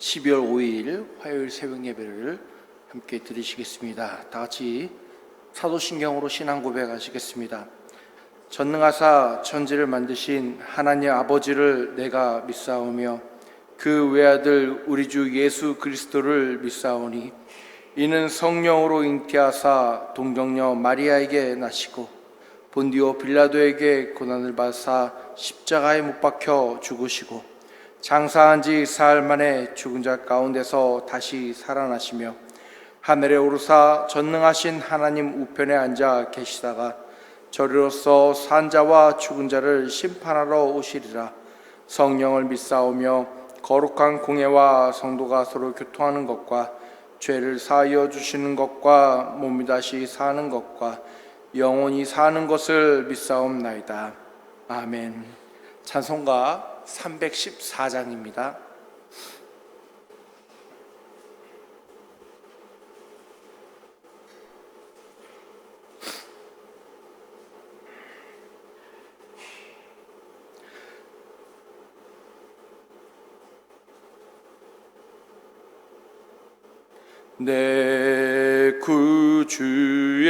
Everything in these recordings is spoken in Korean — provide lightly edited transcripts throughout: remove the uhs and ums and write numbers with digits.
12월 5일 화요일 새벽 예배를 함께 드리시겠습니다. 다 같이 사도신경으로 신앙 고백하시겠습니다. 전능하사 천지를 만드신 하나님 아버지를 내가 믿사오며 그 외아들 우리 주 예수 그리스도를 믿사오니 이는 성령으로 잉태하사 동정녀 마리아에게 나시고 본디오 빌라도에게 고난을 받으사 십자가에 못 박혀 죽으시고 장사한 지 사흘 만에 죽은 자 가운데서 다시 살아나시며 하늘에 오르사 전능하신 하나님 우편에 앉아 계시다가 저리로서 산 자와 죽은 자를 심판하러 오시리라. 성령을 믿사오며 거룩한 공예와 성도가 서로 교통하는 것과 죄를 사하여 주시는 것과 몸이 다시 사는 것과 영원히 사는 것을 믿사옵나이다. 아멘. 찬송가 314장입니다. 내 구주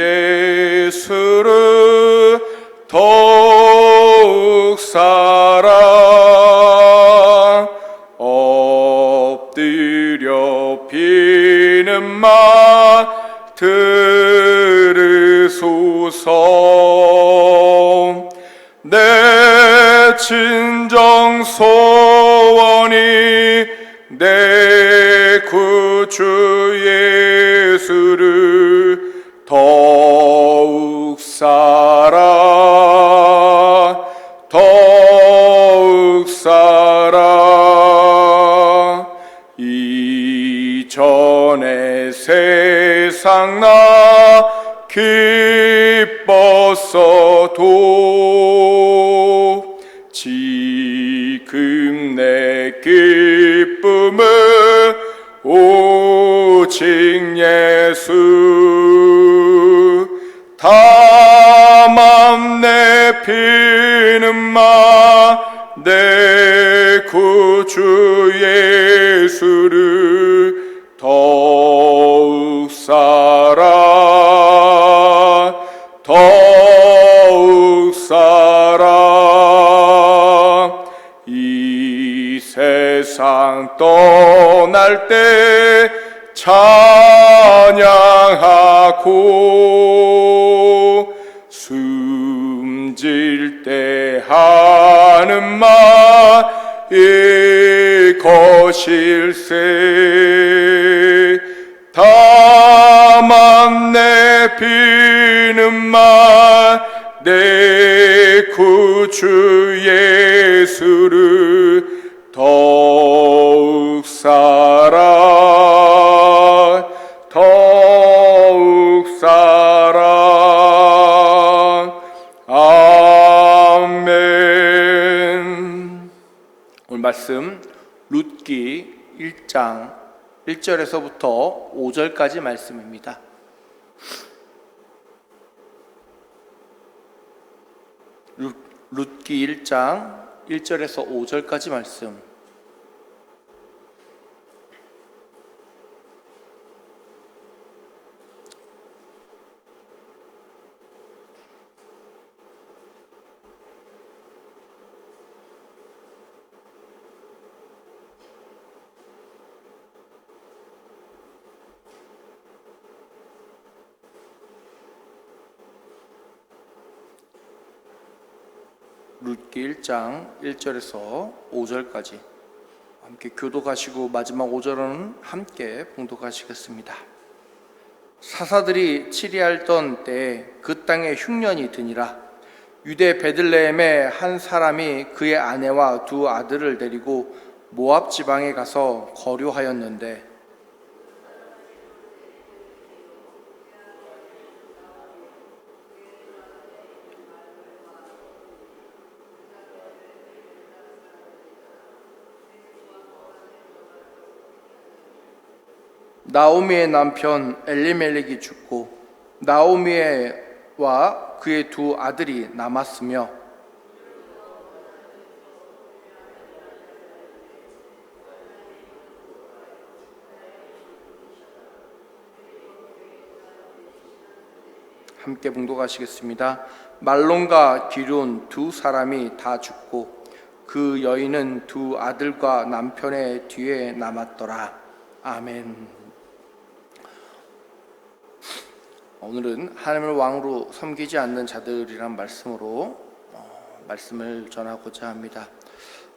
예수를 더욱 사랑 엎드려 비는 말 들으소서. 내 진정 소원이 내 구주 예수를 더욱 사랑 더욱 사랑. 이전에 세상 나 기뻤어도 지금 내 기쁨은 오직 예수. 다만 내 피는 마 내 구주 예수를 더욱 사랑 더욱 사랑. 이 세상 떠날 때 찬양하고 숨질 때 하는 말 이것일세. 다만 내 피는 말 내 구주 예수를 더욱 사랑 더욱 사랑. 아멘. 오늘 말씀 룻기 1장 1절에서부터 5절까지 말씀입니다. 룻기 1장 1절에서 5절까지 말씀. 룻기 1장 1절에서 5절까지 함께 교독하시고 마지막 5절은 함께 봉독하시겠습니다. 사사들이 치리하던 때에 그 땅에 흉년이 드니라. 유대 베들레헴에 한 사람이 그의 아내와 두 아들을 데리고 모압 지방에 가서 거류하였는데 나오미의 남편 엘리멜렉이 죽고 나오미와 그의 두 아들이 남았으며 함께 봉독하시겠습니다. 말론과 기륜 두 사람이 다 죽고 그 여인은 두 아들과 남편의 뒤에 남았더라. 아멘. 오늘은 하나님을 왕으로 섬기지 않는 자들이란 말씀으로 말씀을 전하고자 합니다.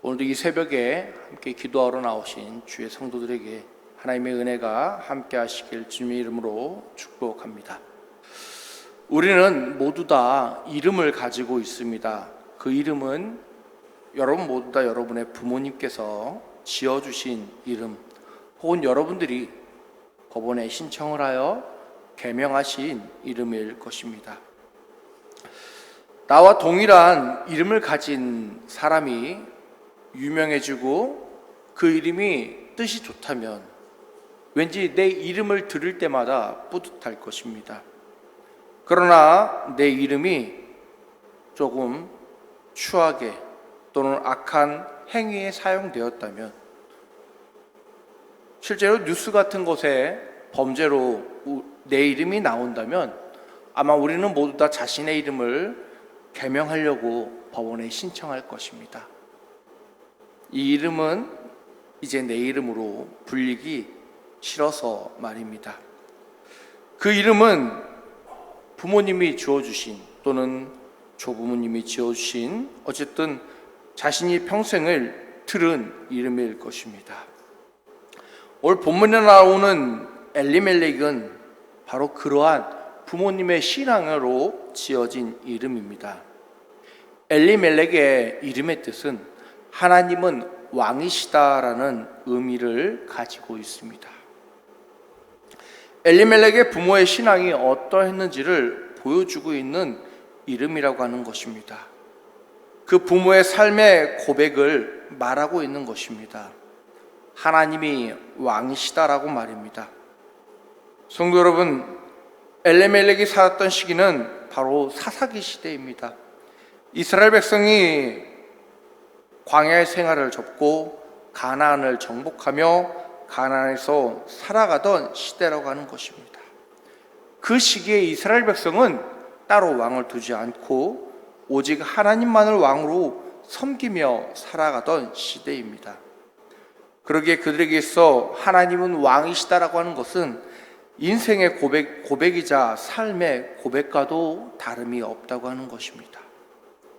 오늘도 이 새벽에 함께 기도하러 나오신 주의 성도들에게 하나님의 은혜가 함께 하시길 주님의 이름으로 축복합니다. 우리는 모두 다 이름을 가지고 있습니다. 그 이름은 여러분 모두 다 여러분의 부모님께서 지어주신 이름, 혹은 여러분들이 법원에 신청을 하여 개명하신 이름일 것입니다. 나와 동일한 이름을 가진 사람이 유명해지고 그 이름이 뜻이 좋다면 왠지 내 이름을 들을 때마다 뿌듯할 것입니다. 그러나 내 이름이 조금 추하게 또는 악한 행위에 사용되었다면, 실제로 뉴스 같은 곳에 범죄로 내 이름이 나온다면 아마 우리는 모두 다 자신의 이름을 개명하려고 법원에 신청할 것입니다. 이 이름은 이제 내 이름으로 불리기 싫어서 말입니다. 그 이름은 부모님이 지어주신 또는 조부모님이 지어주신, 어쨌든 자신이 평생을 들은 이름일 것입니다. 오늘 본문에 나오는 엘리멜렉은 바로 그러한 부모님의 신앙으로 지어진 이름입니다. 엘리멜렉의 이름의 뜻은 하나님은 왕이시다라는 의미를 가지고 있습니다. 엘리멜렉의 부모의 신앙이 어떠했는지를 보여주고 있는 이름이라고 하는 것입니다. 그 부모의 삶의 고백을 말하고 있는 것입니다. 하나님이 왕이시다라고 말입니다. 성도 여러분, 엘리멜렉이 살았던 시기는 바로 사사기 시대입니다. 이스라엘 백성이 광야의 생활을 접고 가나안을 정복하며 가나안에서 살아가던 시대라고 하는 것입니다. 그 시기에 이스라엘 백성은 따로 왕을 두지 않고 오직 하나님만을 왕으로 섬기며 살아가던 시대입니다. 그러기에 그들에게 있어 하나님은 왕이시다라고 하는 것은 인생의 고백이자 삶의 고백과도 다름이 없다고 하는 것입니다.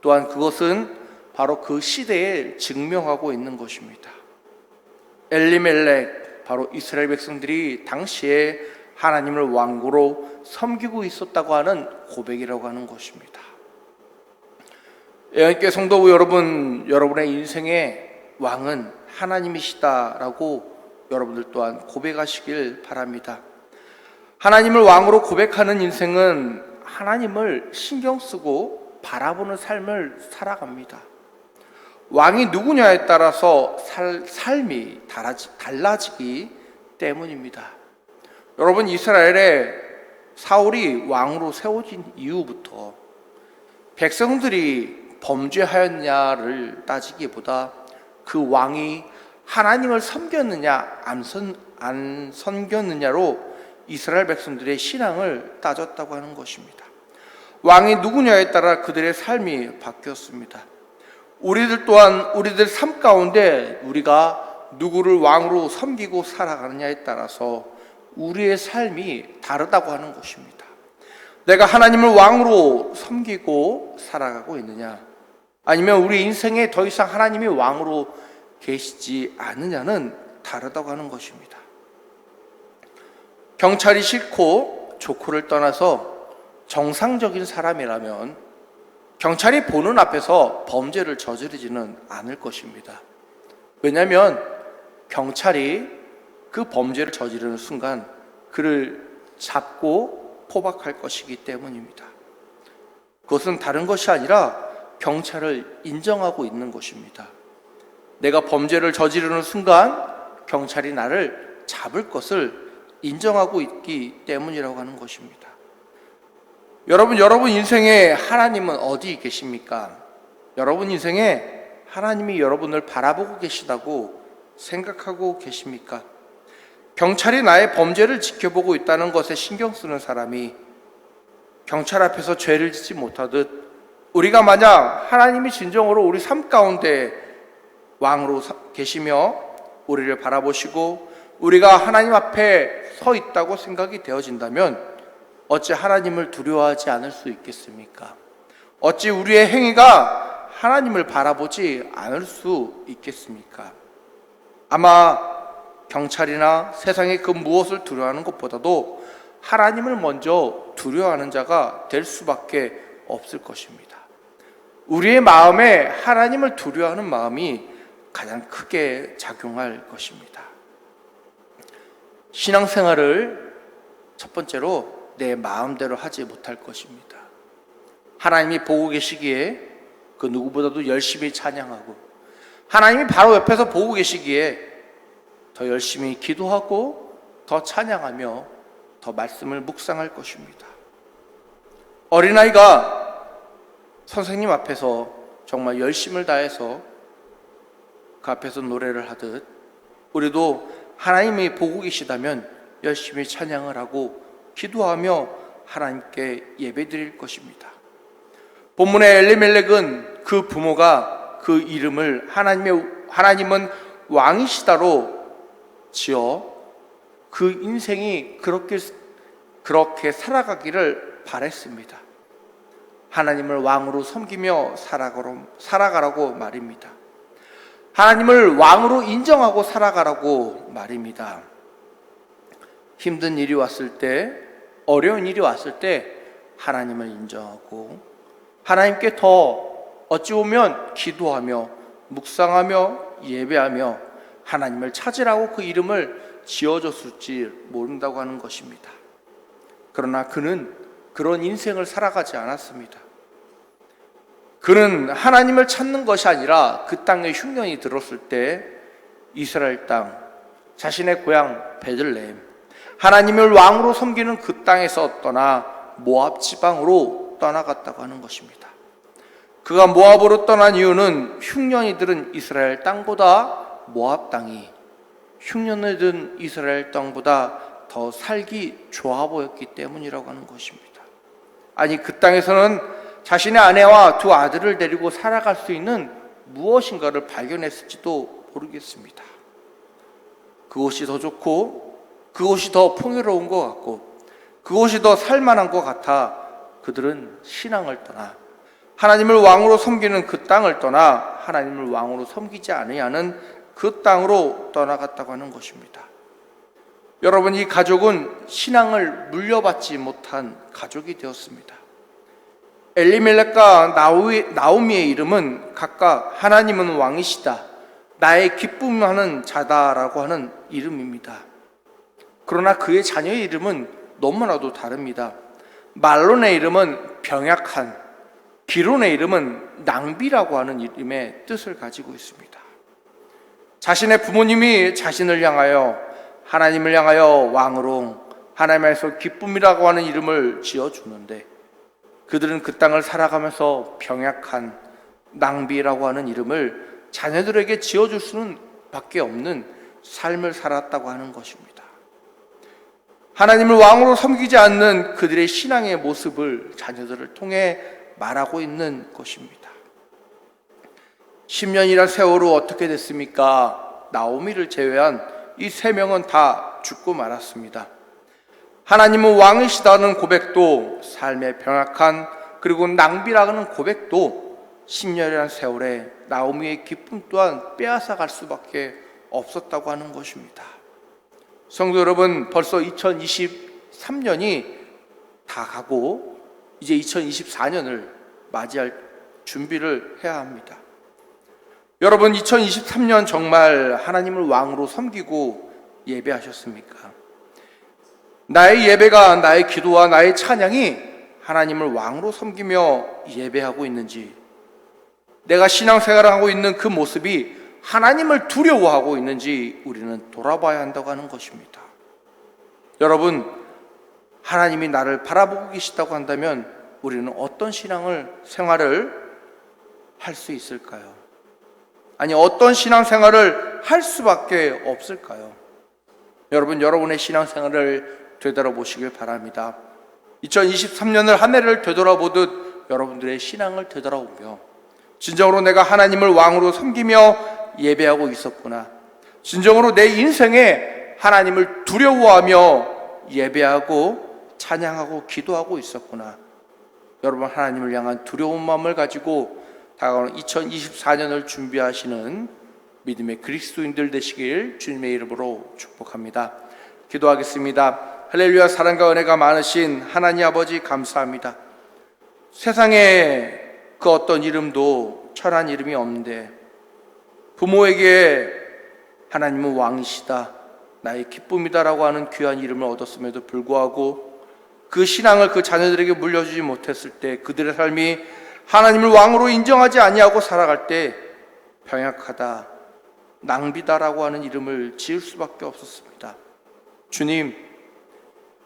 또한 그것은 바로 그 시대에 증명하고 있는 것입니다. 엘리멜렉, 바로 이스라엘 백성들이 당시에 하나님을 왕으로 섬기고 있었다고 하는 고백이라고 하는 것입니다. 애원께 성도 여러분, 여러분의 인생의 왕은 하나님이시다라고 여러분들 또한 고백하시길 바랍니다. 하나님을 왕으로 고백하는 인생은 하나님을 신경 쓰고 바라보는 삶을 살아갑니다. 왕이 누구냐에 따라서 삶이 달라지기 때문입니다. 여러분, 이스라엘에 사울이 왕으로 세워진 이후부터 백성들이 범죄하였냐를 따지기보다 그 왕이 하나님을 섬겼느냐 안 섬겼느냐로 이스라엘 백성들의 신앙을 따졌다고 하는 것입니다. 왕이 누구냐에 따라 그들의 삶이 바뀌었습니다. 우리들 또한 우리들 삶 가운데 우리가 누구를 왕으로 섬기고 살아가느냐에 따라서 우리의 삶이 다르다고 하는 것입니다. 내가 하나님을 왕으로 섬기고 살아가고 있느냐, 아니면 우리 인생에 더 이상 하나님이 왕으로 계시지 않느냐는 다르다고 하는 것입니다. 경찰이 싫고 좋고를 떠나서 정상적인 사람이라면 경찰이 보는 앞에서 범죄를 저지르지는 않을 것입니다. 왜냐하면 경찰이 그 범죄를 저지르는 순간 그를 잡고 포박할 것이기 때문입니다. 그것은 다른 것이 아니라 경찰을 인정하고 있는 것입니다. 내가 범죄를 저지르는 순간 경찰이 나를 잡을 것을 인정하고 있기 때문이라고 하는 것입니다. 여러분 인생에 하나님은 어디 계십니까? 여러분 인생에 하나님이 여러분을 바라보고 계시다고 생각하고 계십니까? 경찰이 나의 범죄를 지켜보고 있다는 것에 신경 쓰는 사람이 경찰 앞에서 죄를 짓지 못하듯 우리가 만약 하나님이 진정으로 우리 삶 가운데 왕으로 계시며 우리를 바라보시고 우리가 하나님 앞에 서 있다고 생각이 되어진다면 어찌 하나님을 두려워하지 않을 수 있겠습니까? 어찌 우리의 행위가 하나님을 바라보지 않을 수 있겠습니까? 아마 경찰이나 세상의 그 무엇을 두려워하는 것보다도 하나님을 먼저 두려워하는 자가 될 수밖에 없을 것입니다. 우리의 마음에 하나님을 두려워하는 마음이 가장 크게 작용할 것입니다. 신앙생활을 첫 번째로 내 마음대로 하지 못할 것입니다. 하나님이 보고 계시기에 그 누구보다도 열심히 찬양하고 하나님이 바로 옆에서 보고 계시기에 더 열심히 기도하고 더 찬양하며 더 말씀을 묵상할 것입니다. 어린아이가 선생님 앞에서 정말 열심을 다해서 그 앞에서 노래를 하듯 우리도 하나님이 보고 계시다면 열심히 찬양을 하고 기도하며 하나님께 예배드릴 것입니다. 본문의 엘리멜렉은 그 부모가 그 이름을 하나님은 왕이시다로 지어 그 인생이 그렇게 살아가기를 바랬습니다. 하나님을 왕으로 섬기며 살아가라고 말입니다. 하나님을 왕으로 인정하고 살아가라고 말입니다. 힘든 일이 왔을 때, 어려운 일이 왔을 때 하나님을 인정하고 하나님께 더 어찌 보면 기도하며 묵상하며 예배하며 하나님을 찾으라고 그 이름을 지어줬을지 모른다고 하는 것입니다. 그러나 그는 그런 인생을 살아가지 않았습니다. 그는 하나님을 찾는 것이 아니라 그 땅에 흉년이 들었을 때 이스라엘 땅, 자신의 고향 베들레헴, 하나님을 왕으로 섬기는 그 땅에서 떠나 모압 지방으로 떠나갔다고 하는 것입니다. 그가 모압으로 떠난 이유는 흉년이 들은 이스라엘 땅보다 모압 땅이 흉년이 든 이스라엘 땅보다 더 살기 좋아 보였기 때문이라고 하는 것입니다. 아니, 그 땅에서는 자신의 아내와 두 아들을 데리고 살아갈 수 있는 무엇인가를 발견했을지도 모르겠습니다. 그곳이 더 좋고 그곳이 더 풍요로운 것 같고 그곳이 더 살만한 것 같아 그들은 신앙을 떠나 하나님을 왕으로 섬기는 그 땅을 떠나 하나님을 왕으로 섬기지 아니하는 그 땅으로 떠나갔다고 하는 것입니다. 여러분, 이 가족은 신앙을 물려받지 못한 가족이 되었습니다. 엘리멜렉과 나오미의 이름은 각각 하나님은 왕이시다, 나의 기쁨하는 자다라고 하는 이름입니다. 그러나 그의 자녀의 이름은 너무나도 다릅니다. 말론의 이름은 병약한, 기론의 이름은 낭비라고 하는 이름의 뜻을 가지고 있습니다. 자신의 부모님이 자신을 향하여 하나님을 향하여 왕으로 하나님에서 기쁨이라고 하는 이름을 지어주는데 그들은 그 땅을 살아가면서 병약한, 낭비라고 하는 이름을 자녀들에게 지어줄 수는 밖에 없는 삶을 살았다고 하는 것입니다. 하나님을 왕으로 섬기지 않는 그들의 신앙의 모습을 자녀들을 통해 말하고 있는 것입니다. 10년이란 세월호 어떻게 됐습니까? 나오미를 제외한 이 세 명은 다 죽고 말았습니다. 하나님은 왕이시다는 고백도, 삶의 병약한 그리고 낭비라는 고백도 10년이라는 세월에 나오미의 기쁨 또한 빼앗아갈 수밖에 없었다고 하는 것입니다. 성도 여러분, 벌써 2023년이 다 가고 이제 2024년을 맞이할 준비를 해야 합니다. 여러분, 2023년 정말 하나님을 왕으로 섬기고 예배하셨습니까? 나의 예배가, 나의 기도와 나의 찬양이 하나님을 왕으로 섬기며 예배하고 있는지, 내가 신앙생활을 하고 있는 그 모습이 하나님을 두려워하고 있는지 우리는 돌아봐야 한다고 하는 것입니다. 여러분, 하나님이 나를 바라보고 계시다고 한다면 우리는 어떤 생활을 할 수 있을까요? 아니, 어떤 신앙생활을 할 수밖에 없을까요? 여러분, 여러분의 신앙생활을 되돌아보시길 바랍니다. 2023년을 한 해를 되돌아보듯 여러분들의 신앙을 되돌아보며 진정으로 내가 하나님을 왕으로 섬기며 예배하고 있었구나, 진정으로 내 인생에 하나님을 두려워하며 예배하고 찬양하고 기도하고 있었구나. 여러분, 하나님을 향한 두려운 마음을 가지고 다가오는 2024년을 준비하시는 믿음의 그리스도인들 되시길 주님의 이름으로 축복합니다. 기도하겠습니다. 할렐루야. 사랑과 은혜가 많으신 하나님 아버지, 감사합니다. 세상에 그 어떤 이름도 천한 이름이 없는데 부모에게 하나님은 왕이시다, 나의 기쁨이다라고 하는 귀한 이름을 얻었음에도 불구하고 그 신앙을 그 자녀들에게 물려주지 못했을 때 그들의 삶이 하나님을 왕으로 인정하지 아니하고 살아갈 때 병약하다, 낭비다라고 하는 이름을 지을 수밖에 없었습니다. 주님,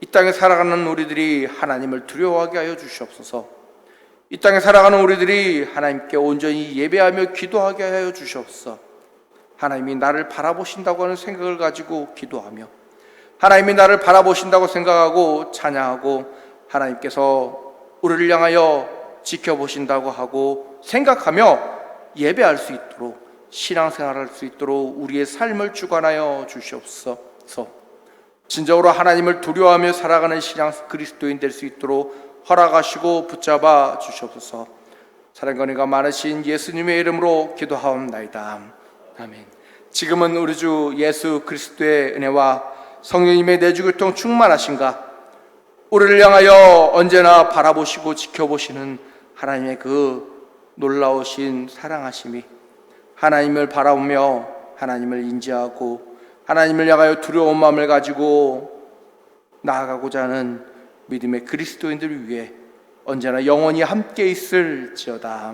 이 땅에 살아가는 우리들이 하나님을 두려워하게 하여 주시옵소서. 이 땅에 살아가는 우리들이 하나님께 온전히 예배하며 기도하게 하여 주시옵소서. 하나님이 나를 바라보신다고 하는 생각을 가지고 기도하며, 하나님이 나를 바라보신다고 생각하고 찬양하고, 하나님께서 우리를 향하여 지켜보신다고 하고 생각하며 예배할 수 있도록, 신앙생활할 수 있도록 우리의 삶을 주관하여 주시옵소서. 진정으로 하나님을 두려워하며 살아가는 신앙 그리스도인 될 수 있도록 허락하시고 붙잡아 주시옵소서. 사랑과 은혜가 많으신 예수님의 이름으로 기도하옵나이다. 아멘. 지금은 우리 주 예수 그리스도의 은혜와 성령님의 내주교통 충만하신가, 우리를 향하여 언제나 바라보시고 지켜보시는 하나님의 그 놀라우신 사랑하심이, 하나님을 바라보며 하나님을 인지하고 하나님을 향하여 두려운 마음을 가지고 나아가고자 하는 믿음의 그리스도인들을 위해 언제나 영원히 함께 있을지어다.